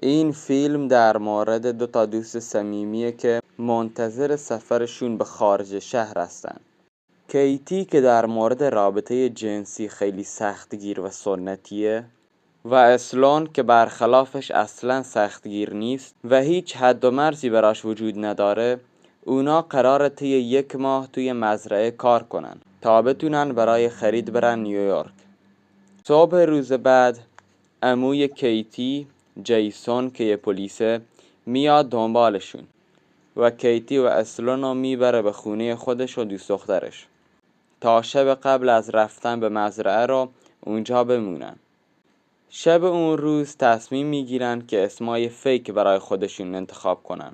این فیلم در مورد 2 دوست صمیمیه که منتظر سفرشون به خارج شهر هستن. کیتی که در مورد رابطه جنسی خیلی سختگیر و سنتیه و اسلون که برخلافش اصلا سختگیر نیست و هیچ حد و مرزی براش وجود نداره. اونا قراره طی 1 ماه توی مزرعه کار کنن تا بتونن برای خرید برن نیویورک. صبح روز بعد عموی کیتی، جیسون که یه پلیسه، میاد دنبالشون و کیتی و اسلونو میبره به خونه خودش و دوست دخترش تا شب قبل از رفتن به مزرعه رو اونجا بمونن. شب اون روز تصمیم میگیرن که اسمای فیک برای خودشون انتخاب کنن.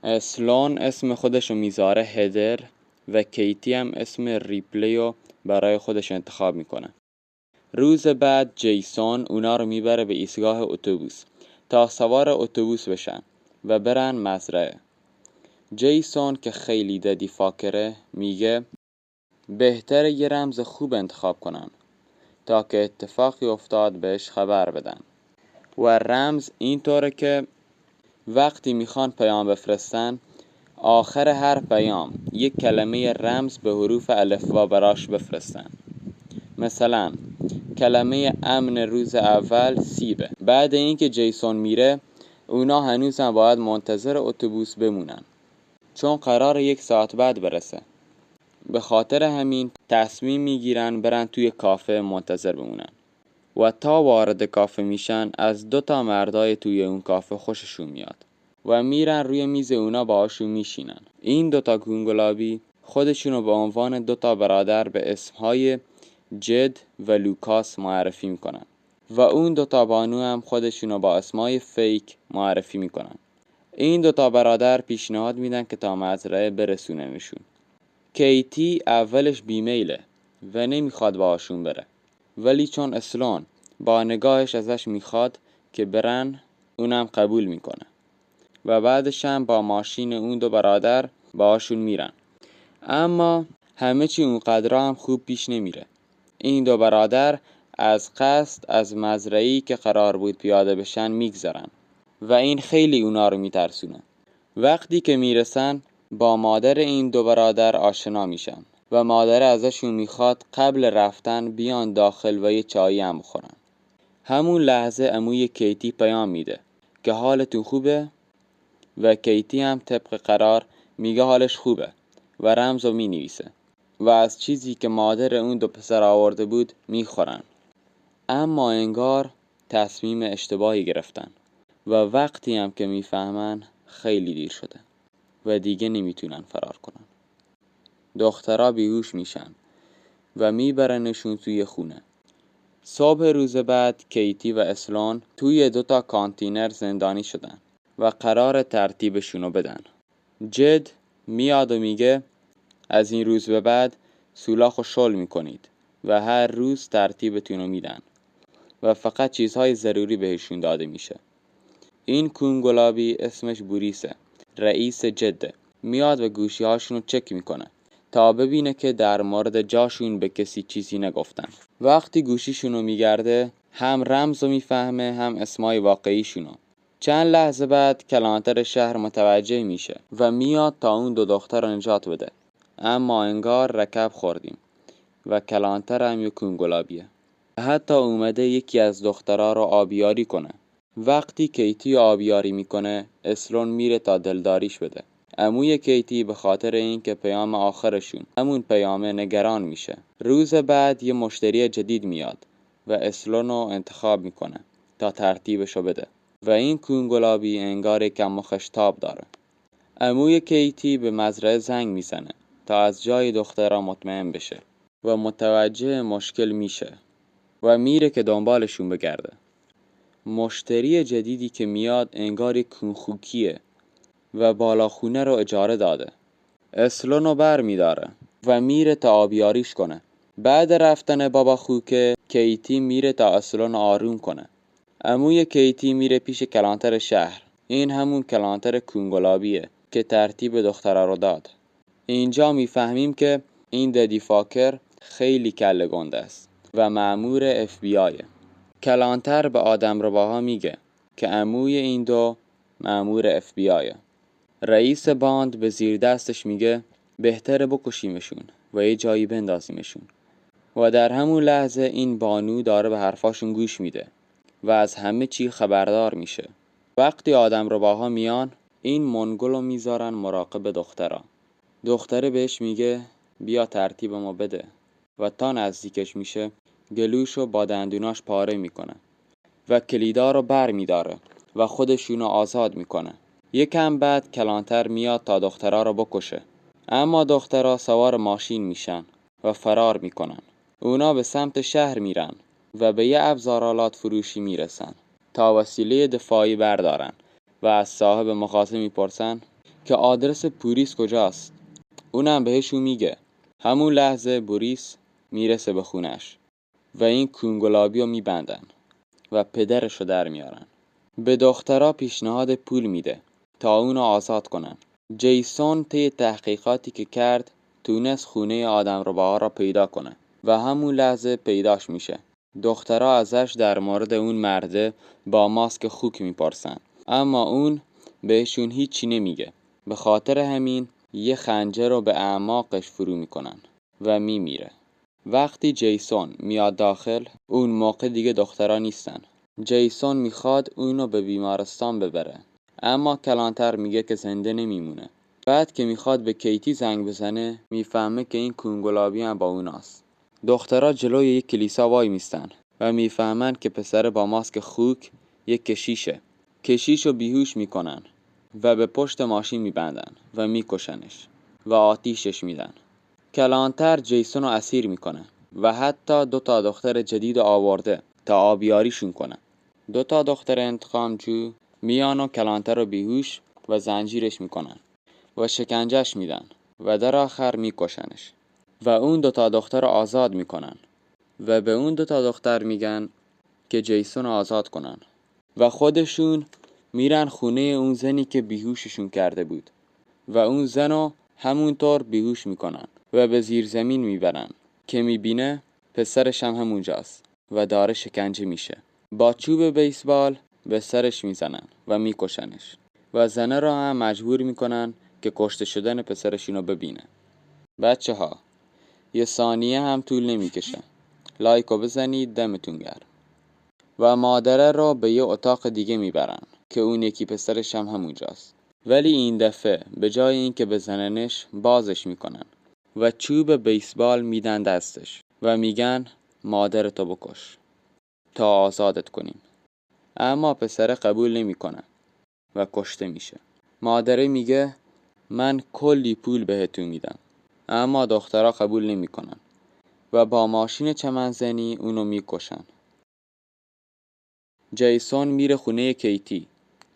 اسلون اسم خودشو میذاره هدر و کیتی هم اسم ریپلیو برای خودش انتخاب میکنه. روز بعد جیسون اونا رو میبره به ایستگاه اتوبوس تا سوار اتوبوس بشن و برن مزرعه. جیسون که خیلی ددی فاکره میگه بهتره یه رمز خوب انتخاب کنن تا که اتفاقی افتاد بهش خبر بدن و رمز اینطوره که وقتی میخوان پیام بفرستن آخر هر پیام یک کلمه رمز به حروف الفبا براش بفرستن. مثلا کلمه امن روز اول سیبه. بعد اینکه جیسون میره اونا هنوزم باید منتظر اتوبوس بمونن چون قرار 1 ساعت بعد برسه. به خاطر همین تصمیم میگیرن برن توی کافه منتظر بمونن و تا وارد کافه میشن از 2 مردای توی اون کافه خوششون میاد و میرن روی میز اونا باهاشون میشینن. این 2 گونگلابی خودشونو به عنوان 2 برادر به اسمهای جد و لوکاس معرفی میکنن و اون 2 بانو هم خودشونو با اسمای فیک معرفی میکنن. این 2 برادر پیشنهاد میدن که تا مزرعه برسوننشون. کیتی اولش بیمیله و نمیخواد باهاشون بره، ولی چون اسلون با نگاهش ازش میخواد که برن اونم قبول میکنه و بعدش هم با ماشین اون 2 برادر باهاشون میرن. اما همه چی اونقدر هم خوب پیش نمیره. این 2 برادر از قصد از مزرعه‌ای که قرار بود پیاده بشن میگذرن و این خیلی اونا رو میترسونه. وقتی که میرسن با مادر این 2 برادر آشنا میشن و مادر ازشون میخواد قبل رفتن بیان داخل و یه چایی هم بخورن. همون لحظه عموی کیتی پیام میده که حالتون خوبه و کیتی هم طبق قرار میگه حالش خوبه و رمزو مینویسه و از چیزی که مادر اون 2 پسر آورده بود میخورن. اما انگار تصمیم اشتباهی گرفتن و وقتی هم که میفهمن خیلی دیر شده و دیگه نمیتونن فرار کنن. دخترها بیهوش میشن و میبرنشون توی خونه. صبح روز بعد کیتی و اسلون توی 2 کانتینر زندانی شدن و قرار ترتیبشونو بدن. جد میاد و میگه از این روز به بعد سولاخو شل میکنید و هر روز ترتیبتونو میدن و فقط چیزهای ضروری بهشون داده میشه. این کونگلابی اسمش بوریسه، رئیس جده، میاد و گوشی هاشونو چک میکنه تا ببینه که در مورد جاشون به کسی چیزی نگفتن. وقتی گوشیشونو میگرده هم رمزو میفهمه هم اسمای واقعیشونو. چند لحظه بعد کلانتر شهر متوجه میشه و میاد تا اون 2 دختر رو نجات بده. اما انگار رکب خوردیم و کلانتر هم یک کونگلابیه. حتی اومده یکی از دخترها رو آبیاری کنه. وقتی کیتی آبیاری میکنه اسلون میره تا دلداریش بده. عموی کیتی به خاطر این که پیام آخرشون همون پیامه نگران میشه. روز بعد یه مشتری جدید میاد و اسلون رو انتخاب میکنه تا ترتیبشو بده و این کونگلابی انگار کم مخش تاب داره. عموی کیتی به مزرعه زنگ میزنه تا از جای دخترها مطمئن بشه و متوجه مشکل میشه و میره که دنبالشون بگرده. مشتری جدیدی که میاد انگار یک کونخوکیه و بالاخونه رو اجاره داده. اسلونو بر میداره و میره تا آبیاریش کنه. بعد رفتن بابا خوکه کیتی میره تا اسلونو آروم کنه. عموی کیتی میره پیش کلانتر شهر. این همون کلانتر کونگلابیه که ترتیب دخترها رو داد. اینجا میفهمیم که این ددی فاکر خیلی کله گنده است و مأمور FBI. کلانتر به آدمرباها میگه که عموی این دو مأمور FBI. رئیس باند به زیر دستش میگه بهتره بکشیمشون و یه جایی بندازیمشون. و در همون لحظه این بانو داره به حرفاشون گوش میده و از همه چی خبردار میشه. وقتی آدمرباها میان، این منگولو میذارن مراقب دخترا. دختره بهش میگه بیا ترتیب ما بده و تا نزدیکش میشه گلوشو با دندوناش پاره میکنه و کلیدا رو بر میداره و خودشونو آزاد میکنه. یکم بعد کلانتر میاد تا دخترا رو بکشه، اما دخترا سوار ماشین میشن و فرار میکنن. اونا به سمت شهر میرن و به یه ابزارالات فروشی میرسن تا وسیله دفاعی بردارن و از صاحب مغازه میپرسن که آدرس پوریس کجاست. اونم بهشون میگه. همون لحظه بوریس میرسه به خونش و این کونگلابی رو میبندن و پدرشو در میارن. به دخترها پیشنهاد پول میده تا اونو آزاد کنن. جیسون طی تحقیقاتی که کرد تونست خونه آدمرباها را پیدا کنه و همون لحظه پیداش میشه. دخترها ازش در مورد اون مرده با ماسک خوک میپرسن، اما اون بهشون هیچی نمیگه. به خاطر همین یه خنجر رو به اعماقش فرو میکنن و میمیره. وقتی جیسون میاد داخل، اون موقع دیگه دخترها نیستن. جیسون میخواد اونو به بیمارستان ببره، اما کلانتر میگه که زنده نمیمونه. بعد که میخواد به کیتی زنگ بزنه، میفهمه که این کونگلابی هم با اوناست. دخترها جلوی یک کلیسا وای میستن و میفهمن که پسر با ماسک خوک یک کشیشه. کشیشو بیهوش میکنن و به پشت ماشین میبندن و میکشنش و آتیشش میدن. کلانتر جیسون رو اسیر میکنه و حتی 2 دختر جدید آورده تا آبیاریشون کنه. 2 دختر انتقامجو میان و کلانتر رو بیهوش و زنجیرش میکنن و شکنجهش میدن و در آخر میکشنش و اون 2 دختر رو آزاد میکنن و به اون 2 دختر میگن که جیسون رو آزاد کنن و خودشون میرن خونه اون زنی که بیهوششون کرده بود و اون زن رو همونطور بیهوش میکنن و به زیر زمین میبرن که میبینه پسرش هم همونجاست و داره شکنجه میشه. با چوب بیسبال به سرش میزنن و میکشنش و زنه را هم مجبور میکنن که کشته شدن پسرشونو ببینه. بچه ها، یه ثانیه هم طول نمیکشه. لایکو بزنید، دمتون گرم. و مادره را به یه اتاق دیگه میبرن که اون یکی پسرش هم همونجاست، ولی این دفعه به جای این که بزننش بازش میکنن و چوب بیسبال میدن دستش و میگن مادرتو بکش تا آزادت کنیم. اما پسره قبول نمیکنه و کشته میشه. مادره میگه من کلی پول بهتون میدم، اما دخترها قبول نمیکنن و با ماشین چمنزنی اونو میکشن. جیسون میره خونه کیتی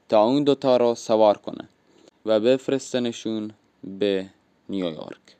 تا اون 2 رو سوار کنه و بفرستنشون به نیویورک.